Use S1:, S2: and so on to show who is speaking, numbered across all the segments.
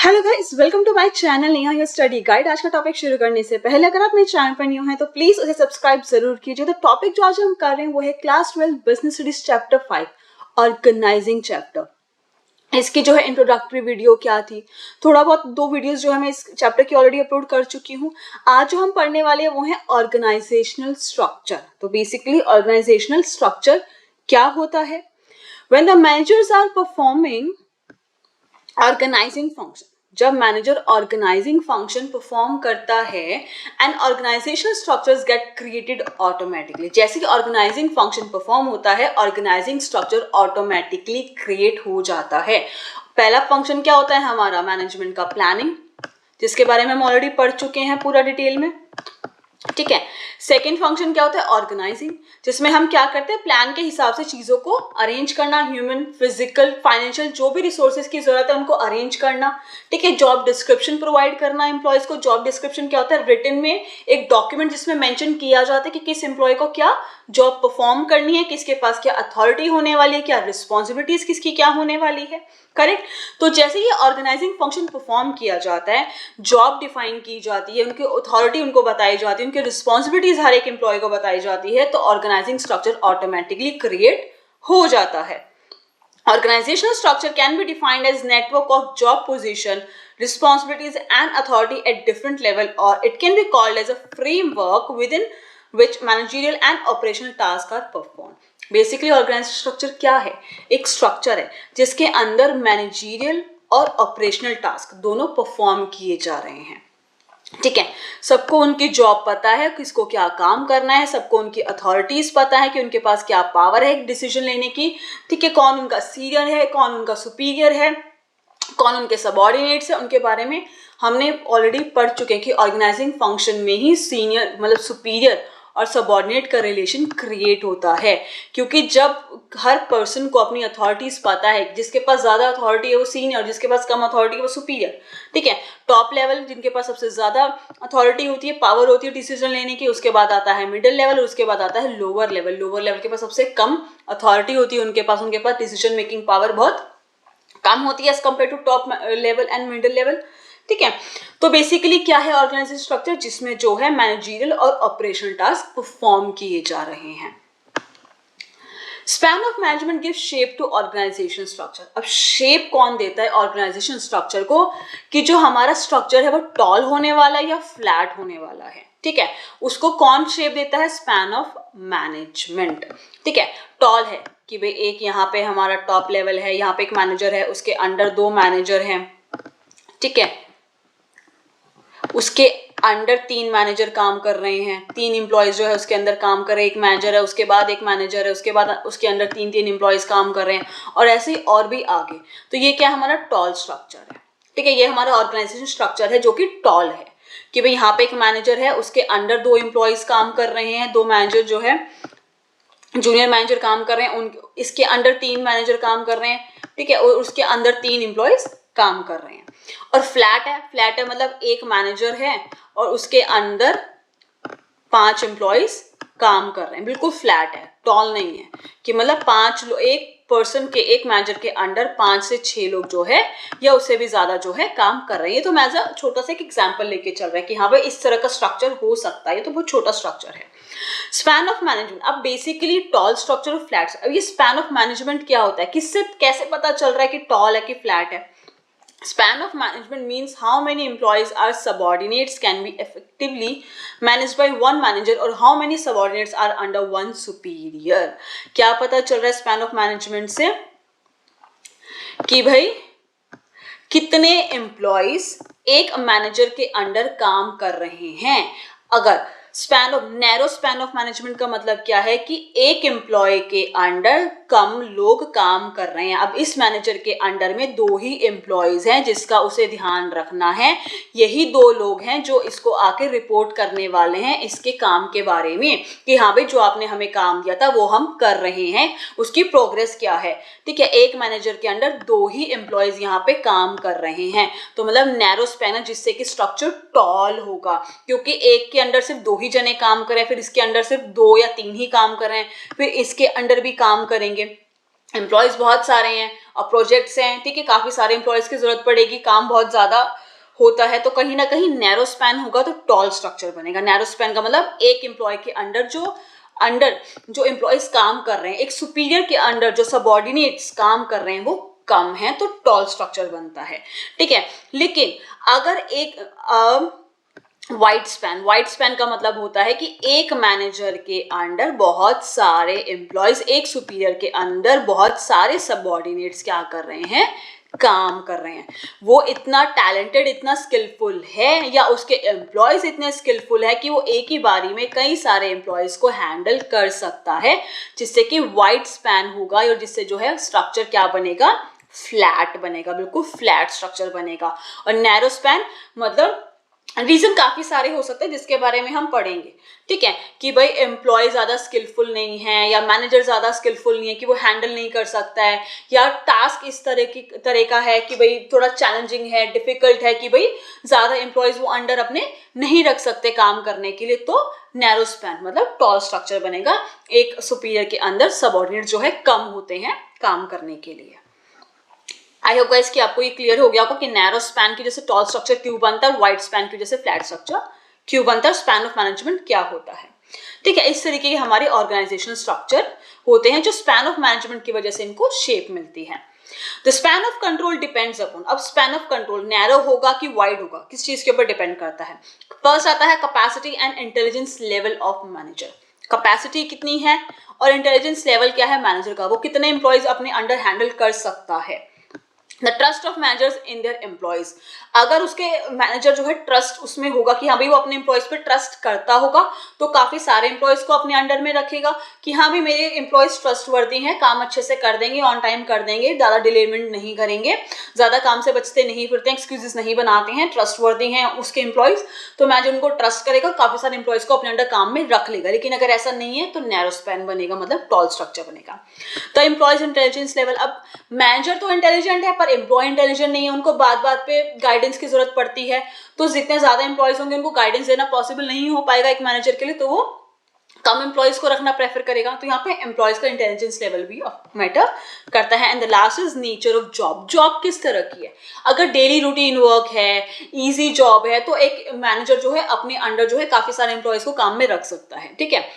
S1: Hello guys, welcome to my channel Neha your study guide. आज का topic शुरू करने से पहले अगर आप मेरे चैनल पर न्यू हैं तो प्लीज उसे सब्सक्राइब जरूर कीजिए। तो टॉपिक जो आज हम कर रहे हैं वो है class 12 business studies chapter 5 organising chapter. इसकी जो है इंट्रोडक्टरी वीडियो क्या थी, थोड़ा बहुत 2 वीडियोस जो है मैं इस चैप्टर की ऑलरेडी अपलोड कर चुकी हूँ। आज जो हम पढ़ने वाले हैं वो है ऑर्गेनाइजेशनल स्ट्रक्चर। तो बेसिकली ऑर्गेनाइजेशनल स्ट्रक्चर क्या होता है? When the managers are performing organising function, जब मैनेजर ऑर्गेनाइजिंग फंक्शन परफॉर्म करता है and organisational structures get created automatically. जैसे कि ऑर्गेनाइजिंग फंक्शन परफॉर्म होता है, ऑर्गेनाइजिंग स्ट्रक्चर ऑटोमेटिकली क्रिएट हो जाता है। पहला फंक्शन क्या होता है हमारा? मैनेजमेंट का प्लानिंग, जिसके बारे में हम ऑलरेडी पढ़ चुके हैं पूरा डिटेल में, ठीक है। सेकेंड फंक्शन क्या होता है? ऑर्गेनाइजिंग, जिसमें हम क्या करते हैं, प्लान के हिसाब से चीजों को अरेंज करना, ह्यूमन, फिजिकल, फाइनेंशियल जो भी रिसोर्सेज की जरूरत है उनको अरेंज करना, ठीक है। जॉब डिस्क्रिप्शन प्रोवाइड करना एम्प्लॉयज को। जॉब डिस्क्रिप्शन क्या होता है? रिटन में एक डॉक्यूमेंट जिसमें मेंशन किया जाता है कि किस एम्प्लॉय को क्या जॉब परफॉर्म करनी है, किसके पास क्या अथॉरिटी होने वाली है, क्या रिस्पॉन्सिबिलिटीज किसकी क्या होने वाली है, करेक्ट। तो जैसे ये ऑर्गेनाइजिंग फंक्शन परफॉर्म किया जाता है, जॉब डिफाइन की जाती है, उनकी अथॉरिटी उनको बताई जाती है, उनकी रिस्पॉन्सिबिलिटीज हर एक एम्प्लॉय को बताई जाती है, तो ऑर्गेनाइजिंग स्ट्रक्चर ऑटोमेटिकली क्रिएट हो जाता है। Organizational structure can be defined as network of job position, responsibilities and authority at different level, or it can be called as a framework within which managerial and operational tasks are performed. Basically organisation structure क्या है? एक structure है जिसके अंदर managerial और operational task दोनों perform किए जा रहे हैं, ठीक है। सबको उनकी जॉब पता है, किसको क्या काम करना है, सबको उनकी अथॉरिटीज पता है कि उनके पास क्या पावर है डिसीजन लेने की, ठीक है। कौन उनका सीनियर है, कौन उनका सुपीरियर है, कौन उनके सबऑर्डिनेट्स है, उनके बारे में हमने ऑलरेडी पढ़ चुके हैं कि ऑर्गेनाइजिंग फंक्शन में ही सीनियर मतलब सुपीरियर और सबऑर्डिनेट का रिलेशन क्रिएट होता है, क्योंकि जब हर पर्सन को अपनी अथॉरिटीज पता है, जिसके पास ज्यादा अथॉरिटी है वो सीनियर, जिसके पास कम अथॉरिटी है वो सुपीरियर, ठीक है। टॉप लेवल जिनके पास सबसे ज्यादा अथॉरिटी होती है, पावर होती है डिसीजन लेने की, उसके बाद आता है मिडिल लेवल, उसके बाद आता है लोअर लेवल। लोअर लेवल के पास सबसे कम अथॉरिटी होती है, उनके पास डिसीजन मेकिंग पावर बहुत कम होती है as compare to top level and middle level, ठीक है। तो बेसिकली क्या है ऑर्गेनाइजेशन स्ट्रक्चर? जिसमें जो है मैनेजरियल और ऑपरेशनल टास्क परफॉर्म किए जा रहे हैं। Span of management give shape to organisation structure. अब शेप कौन देता है ऑर्गेनाइजेशन स्ट्रक्चर को, कि जो हमारा स्ट्रक्चर है वो टॉल होने वाला है या फ्लैट होने वाला है, ठीक है। उसको कौन शेप देता है? स्पैन ऑफ मैनेजमेंट, ठीक है। टॉल है कि भाई एक यहाँ पे हमारा टॉप लेवल है, यहाँ पे एक मैनेजर है, उसके अंडर 2 मैनेजर हैं, ठीक है। उसके अंडर 3 मैनेजर काम कर रहे हैं, 3 एम्प्लॉयज जो है उसके अंदर काम कर रहे हैं, एक मैनेजर है, उसके बाद एक मैनेजर है, उसके बाद उसके अंडर 3 एम्प्लॉयज काम कर रहे हैं, और ऐसे ही और भी आगे। तो ये क्या हमारा टॉल स्ट्रक्चर है, ठीक है। ये हमारा ऑर्गेनाइजेशन स्ट्रक्चर है जो कि टॉल है, कि भाई यहाँ पे एक मैनेजर है, उसके अंडर 2 एम्प्लॉयज काम कर रहे हैं, 2 मैनेजर जो है जूनियर मैनेजर काम कर रहे हैं, इसके अंडर 3 मैनेजर काम कर रहे हैं, ठीक है, और उसके अंदर 3 एम्प्लॉयज काम कर रहे हैं। और फ्लैट है, फ्लैट है मतलब एक मैनेजर है और उसके अंदर 5 एम्प्लॉयज काम कर रहे हैं, बिल्कुल फ्लैट है, टॉल नहीं है, कि मतलब 5 लोग एक पर्सन के, एक मैनेजर के अंडर 5 से 6 लोग जो है या उससे भी ज्यादा जो है काम कर रहे हैं। तो मैं छोटा सा एक एग्जांपल लेके चल रहा है कि हाँ भाई इस तरह का स्ट्रक्चर हो सकता है, ये तो बहुत छोटा स्ट्रक्चर है। स्पैन ऑफ मैनेजमेंट, अब बेसिकली टॉल स्ट्रक्चर और फ्लैट। अब ये स्पैन ऑफ मैनेजमेंट क्या होता है, किससे कैसे पता चल रहा है कि टॉल है कि फ्लैट है? Span of management means how many employees or subordinates can be effectively managed by one manager or how many subordinates are under one superior. क्या पता चल रहा है span of management से कि भाई कितने employees एक मैनेजर के अंडर काम कर रहे हैं। अगर span of narrow span of management का मतलब क्या है कि एक एम्प्लॉय के अंडर कम लोग काम कर रहे हैं। अब इस मैनेजर के अंडर में 2 ही एम्प्लॉयज हैं जिसका उसे ध्यान रखना है, यही 2 लोग हैं जो इसको आके रिपोर्ट करने वाले हैं इसके काम के बारे में कि हाँ भाई जो आपने हमें काम दिया था वो हम कर रहे हैं, उसकी प्रोग्रेस क्या है, ठीक है। एक मैनेजर के अंडर 2 ही एम्प्लॉयज यहाँ पे काम कर रहे हैं, तो मतलब नैरो स्पैन है जिससे कि स्ट्रक्चर टॉल होगा, क्योंकि एक के अंडर सिर्फ 2 ही जने काम कर रहे हैं, फिर इसके अंडर सिर्फ 2 या 3 ही काम कर रहे हैं, फिर इसके अंडर भी काम करेंगे, एम्प्लॉयज बहुत सारे हैं और प्रोजेक्ट्स हैं, ठीक है, काफी सारे एम्प्लॉयज की जरूरत पड़ेगी, काम बहुत ज्यादा होता है, तो कहीं ना कहीं नैरो स्पैन होगा तो टॉल स्ट्रक्चर बनेगा। नैरो स्पैन का मतलब एक एम्प्लॉय के अंडर जो एम्प्लॉयज काम कर रहे हैं, एक सुपीरियर के अंडर जो सबऑर्डिनेट्स काम कर रहे हैं वो कम है, तो टॉल स्ट्रक्चर बनता है, ठीक है। लेकिन अगर एक वाइड स्पैन का मतलब होता है कि एक मैनेजर के अंडर बहुत सारे एम्प्लॉयज, एक सुपीरियर के अंदर बहुत सारे सबऑर्डिनेट्स क्या कर रहे हैं, काम कर रहे हैं। वो इतना टैलेंटेड, इतना स्किलफुल है, या उसके एम्प्लॉयज इतने स्किलफुल है कि वो एक ही बारी में कई सारे एम्प्लॉयज को हैंडल कर सकता है, जिससे कि वाइड स्पैन होगा और जिससे जो है स्ट्रक्चर क्या बनेगा, फ्लैट बनेगा, बिल्कुल फ्लैट स्ट्रक्चर बनेगा। और नैरो स्पैन मतलब रीजन काफी सारे हो सकते हैं जिसके बारे में हम पढ़ेंगे, ठीक है, कि भाई एम्प्लॉय ज्यादा स्किलफुल नहीं है या मैनेजर ज्यादा स्किलफुल नहीं है कि वो हैंडल नहीं कर सकता है, या टास्क इस तरह का है कि भाई थोड़ा चैलेंजिंग है, डिफिकल्ट है, कि भाई ज्यादा एम्प्लॉयज वो अंडर अपने नहीं रख सकते काम करने के लिए, तो नैरो स्पैन मतलब टॉल स्ट्रक्चर बनेगा। एक सुपीरियर के अंदर सबऑर्डिनेट जो है कम होते हैं काम करने के लिए। आई होप गाइस कि आपको ये क्लियर हो गया होगा कि नैरो स्पैन की जैसे टॉल स्ट्रक्चर क्यों बनता है और वाइड स्पैन की जैसे फ्लैट स्ट्रक्चर क्यों बनता है, स्पैन ऑफ मैनेजमेंट क्या होता है, ठीक है। इस तरीके के हमारे ऑर्गेनाइजेशन स्ट्रक्चर होते हैं जो स्पैन ऑफ मैनेजमेंट की वजह से इनको शेप मिलती है। The span of control depends upon, अब स्पैन ऑफ कंट्रोल नैरो होगा कि वाइड होगा, किस चीज के ऊपर डिपेंड करता है। फर्स्ट आता है capacity and intelligence level of manager, capacity कितनी है और इंटेलिजेंस लेवल क्या है मैनेजर का, वो कितने एम्प्लॉयज अपने अंडर हैंडल कर सकता है। The trust of managers in their employees, अगर उसके मैनेजर जो है ट्रस्ट उसमें होगा कि हाँ भाई वो अपने एम्प्लॉयज पे ट्रस्ट करता होगा, तो काफी सारे एम्प्लॉयज को अपने अंडर में रखेगा कि हाँ भाई मेरे एम्प्लॉयज ट्रस्टवर्दी हैं, काम अच्छे से कर देंगे, ऑन टाइम कर देंगे, ज्यादा डिलेमेंट नहीं करेंगे, ज्यादा काम से बचते नहीं फिरते हैं, एक्सक्यूजेस नहीं बनाते हैं, ट्रस्टवर्दी हैं उसके एम्प्लॉयज, तो मैनेजर उनको ट्रस्ट करेगा, काफी सारे एम्प्लॉयज को अपने अंडर काम में रख लेगा। लेकिन अगर ऐसा नहीं है तो नैरो स्पैन बनेगा, मतलब टॉल स्ट्रक्चर बनेगा। तो एम्प्लॉयज इंटेलिजेंस लेवल, अब मैनेजर तो इंटेलिजेंट है पर एम्प्लॉय इंटेलिजेंट नहीं है, उनको बात बात पे गाइडेंस की जरूरत पड़ती है, तो जितने ज्यादा एम्प्लॉयज होंगे उनको गाइडेंस देना पॉसिबल नहीं हो पाएगा एक मैनेजर के लिए, तो वो कम एम्प्लॉयज को रखना प्रेफर करेगा। तो यहाँ पे एम्प्लॉयज का इंटेलिजेंस लेवल भी मैटर करता है। And the last is nature of job, job किस तरह की है। अगर डेली रूटीन वर्क है, इजी जॉब है, तो एक मैनेजर जो है अपने अंडर जो है काफी सारे एम्प्लॉयज को काम में रख सकता है, ठीक है।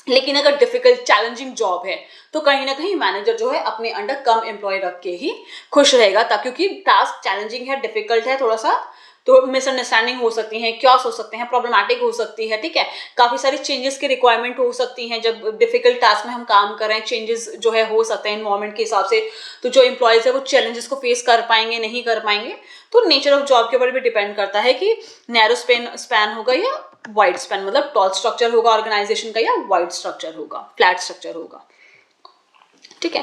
S1: लेकिन अगर डिफिकल्ट चैलेंजिंग जॉब है तो कहीं ना कहीं मैनेजर जो है अपने अंडर कम एम्प्लॉय रख के ही खुश रहेगा, क्योंकि टास्क चैलेंजिंग है, डिफिकल्ट है थोड़ा सा, तो मिसअंडरस्टैंडिंग हो सकती है, क्योस हो सकते हैं, प्रॉब्लमैटिक हो सकती है, ठीक है, काफी सारी चेंजेस की रिक्वायरमेंट हो सकती हैं। जब डिफिकल्ट टास्क में हम काम कर रहे हैं, चेंजेस जो है हो सकते हैं इन्वायरमेंट के हिसाब से, तो जो एम्प्लॉयज है वो चैलेंजेस को फेस कर पाएंगे नहीं कर पाएंगे। तो नेचर ऑफ जॉब के ऊपर भी डिपेंड करता है कि नैरो स्पैन होगा या वाइड स्पैन, मतलब टॉल स्ट्रक्चर होगा ऑर्गेनाइजेशन का या वाइड स्ट्रक्चर होगा, फ्लैट स्ट्रक्चर होगा, ठीक है।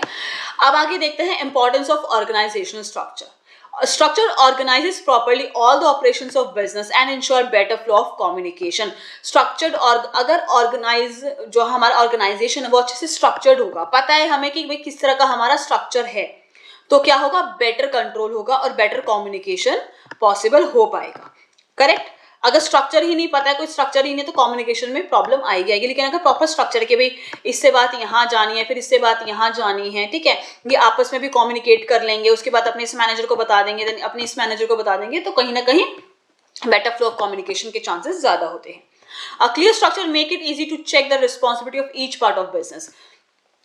S1: अब आगे देखते हैं importance of organisational structure. Structure organizes properly all the operations of business and ensure better flow of communication. Structured और अगर organize जो हमारा organization है वो अच्छे से structured होगा, पता है हमें कि भाई किस तरह का हमारा structure है, तो क्या होगा, better control होगा और better communication possible हो पाएगा, correct। अगर स्ट्रक्चर ही नहीं पता है, कोई स्ट्रक्चर ही नहीं, तो कम्युनिकेशन में प्रॉब्लम आएगी। लेकिन अगर प्रॉपर स्ट्रक्चर है कि भाई इससे बात यहाँ जानी है, फिर इससे बात यहाँ जानी है, ठीक है, ये आपस में भी कम्युनिकेट कर लेंगे, उसके बाद अपने इस मैनेजर को बता देंगे, देन अपने इस मैनेजर को बता देंगे, तो कहीं ना कहीं बेटर फ्लो ऑफ कम्युनिकेशन के चांसेस ज्यादा होते हैं। A clear structure make it easy to check the responsibility of each part of business.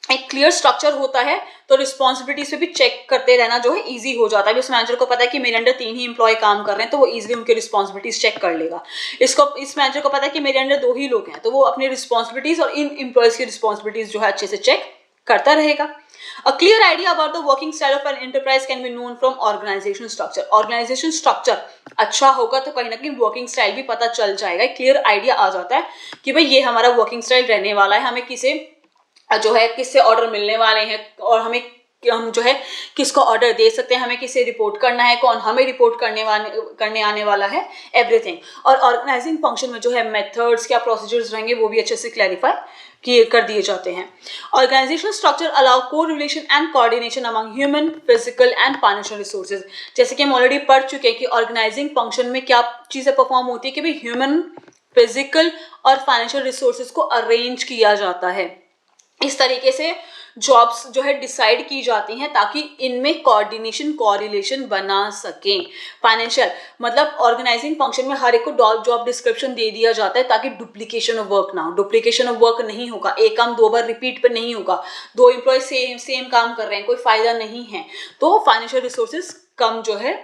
S1: एक क्लियर स्ट्रक्चर होता है तो रिस्पॉन्सिबिलिटीज पे भी चेक करते रहना जो है इजी हो जाता है। उस मैनेजर को पता है कि मेरे अंडर 3 ही एम्प्लॉय काम कर रहे हैं, तो वो इजीली उनके रिस्पॉन्सिबिलिटीज चेक कर लेगा। इस मैनेजर को पता है कि मेरे अंडर 2 ही लोग हैं, तो वो अपनी रिस्पॉन्सिबिलिटीज और इन एम्प्लॉयज की रिस्पॉन्सिबिलिटीज जो है अच्छे से चेक करता रहेगा। A clear idea about the working style of an enterprise can be known from organization structure. Organization structure अच्छा होगा तो कहीं ना कहीं वर्किंग स्टाइल भी पता चल जाएगा, क्लियर आइडिया आ जाता है कि भाई ये हमारा वर्किंग स्टाइल रहने वाला है, हमें किसे जो है किससे ऑर्डर मिलने वाले हैं और हम जो है किसको ऑर्डर दे सकते हैं, हमें किसे रिपोर्ट करना है, कौन हमें रिपोर्ट करने आने वाला है, एवरीथिंग। और ऑर्गेनाइजिंग फंक्शन में जो है मेथड्स क्या प्रोसीजर्स रहेंगे वो भी अच्छे से क्लैरिफाई कर दिए जाते हैं। Organisational structure allow correlation and coordination among human, physical and financial resources. जैसे कि हम ऑलरेडी पढ़ चुके हैं कि ऑर्गेनाइजिंग फंक्शन में क्या चीजें परफॉर्म होती है कि भाई ह्यूमन, फिजिकल और फाइनेंशियल रिसोर्सेज को अरेंज किया जाता है। इस तरीके से जॉब्स जो है डिसाइड की जाती हैं ताकि इनमें कोऑर्डिनेशन कोरिलेशन बना सकें। फाइनेंशियल मतलब ऑर्गेनाइजिंग फंक्शन में हर एक को जॉब डिस्क्रिप्शन दे दिया जाता है ताकि डुप्लीकेशन ऑफ वर्क ना हो। डुप्लीकेशन ऑफ वर्क नहीं होगा, एक काम 2 बार रिपीट पे नहीं होगा, 2 एम्प्लॉय सेम काम कर रहे हैं, कोई फायदा नहीं है। तो फाइनेंशियल रिसोर्सेज कम जो है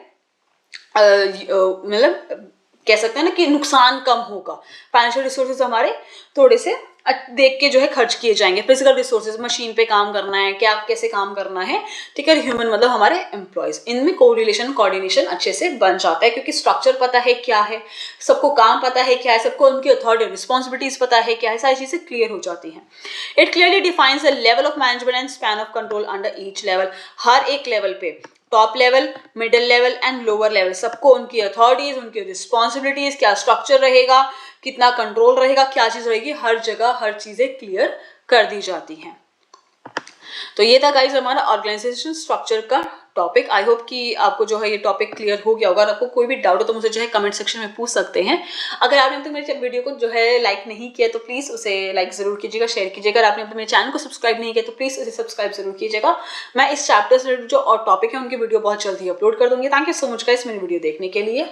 S1: मतलब कह सकते हैं ना कि नुकसान कम होगा। फाइनेंशियल रिसोर्सेज हमारे थोड़े से देख के जो है खर्च किए जाएंगे। फिजिकल रिसोर्सेज, मशीन पे काम करना है, क्या कैसे काम करना है, ठीक है। ह्यूमन मतलब हमारे एम्प्लॉयज, इनमें कोरिलेशन कोऑर्डिनेशन अच्छे से बन जाता है क्योंकि स्ट्रक्चर पता है क्या है, सबको काम पता है क्या है, सबको उनकी अथॉरिटी रिस्पॉन्सिबिलिटीज पता है क्या है, सारी चीजें क्लियर हो जाती हैं। It clearly defines the level of management and span of control under each level. हर एक लेवल पे, top level, middle level and lower level, सबको उनकी अथॉरिटीज, उनकी रिस्पॉन्सिबिलिटीज, क्या स्ट्रक्चर रहेगा, कितना कंट्रोल रहेगा, क्या चीज रहेगी, हर जगह हर चीजें क्लियर कर दी जाती हैं। तो ये था गाइस हमारा ऑर्गेनाइजेशन स्ट्रक्चर का टॉपिक। आई होप कि आपको जो है ये टॉपिक क्लियर हो गया होगा। अगर आपको कोई भी डाउट हो तो मुझे जो है कमेंट सेक्शन में पूछ सकते हैं। अगर आपने अब तक मेरे वीडियो को जो है लाइक नहीं किया तो प्लीज़ उसे लाइक ज़रूर कीजिएगा, शेयर कीजिएगा। अगर आपने अब तक मेरे चैनल को सब्सक्राइब नहीं किया तो प्लीज़ उसे सब्सक्राइब जरूर कीजिएगा। मैं इस चैप्टर से जो और टॉपिक है उनकी वीडियो बहुत जल्दी अपलोड कर दूंगी। Thank you so much guys मेरी वीडियो देखने के लिए।